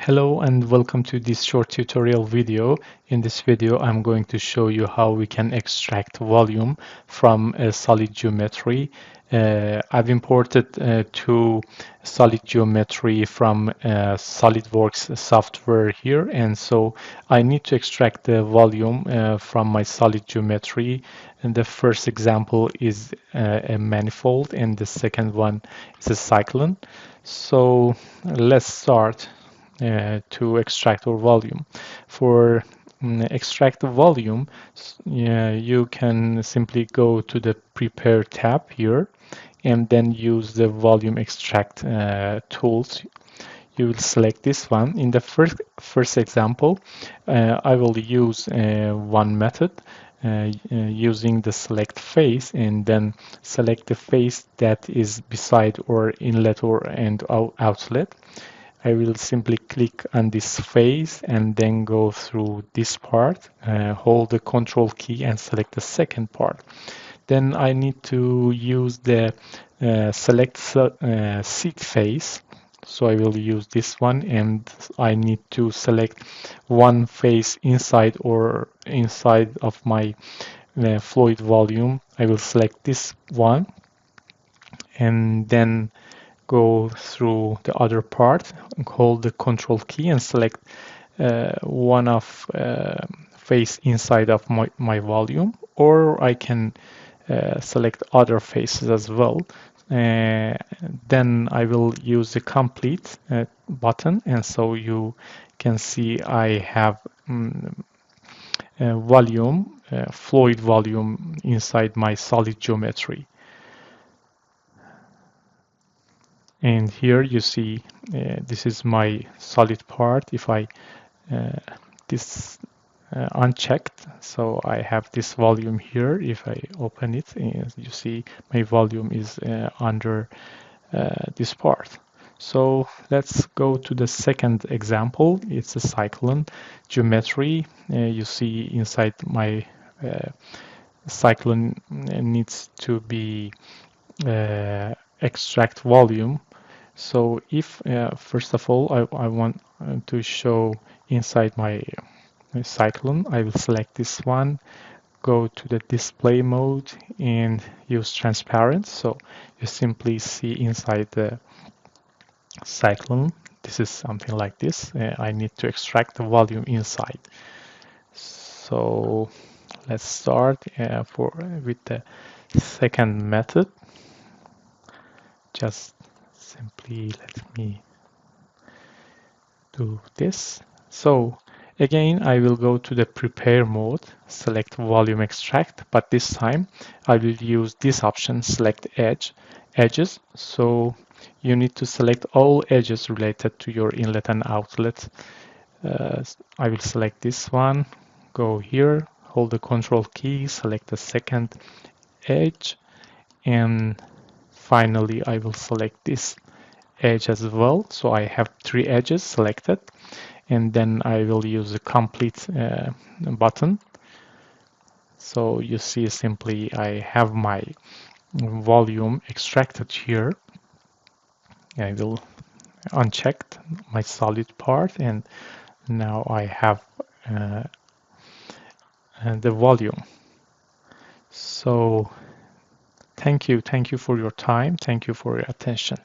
Hello and welcome to this short tutorial video. In this video, I'm going to show you how we can extract volume from a solid geometry. I've imported two solid geometry from SolidWorks software here, and so I need to extract the volume from my solid geometry. And the first example is a manifold, and the second one is a cyclone. So let's start. To extract our volume. For extract the volume, you can simply go to the Prepare tab here and then use the volume extract tools. You will select this one. In the first example, I will use one method using the select face and then select the face that is beside or inlet or and outlet. I will simply click on this face and then go through this part, hold the control key and select the second part. Then I need to use the select seat face. So I will use this one and I need to select one face inside or inside of my fluid volume. I will select this one and then go through the other part, hold the control key and select one of face inside of my volume, or I can select other faces as well. Then I will use the complete button, and so you can see I have volume, fluid volume inside my solid geometry. And here you see this is my solid part. If I this unchecked, so I have this volume here. If I open it, you see my volume is under this part. So let's go to the second example. It's a cyclone geometry. You see inside my cyclone needs to be extract volume. So if first of all I want to show inside my cyclone, I will select this one, go to the display mode and use transparent. So you simply see inside the cyclone, this is something like this. I need to extract the volume inside. So let's start with the second method. Just simply let me do this. So again, I will go to the prepare mode, select volume extract, but this time I will use this option, select edges. So you need to select all edges related to your inlet and outlet. I will select this one, go here, hold the control key, select the second edge, and finally I will select this edge as well. So I have three edges selected, and then I will use the complete button. So you see simply I have my volume extracted here. I will uncheck my solid part, and now I have the volume. So thank you for your time. Thank you for your attention.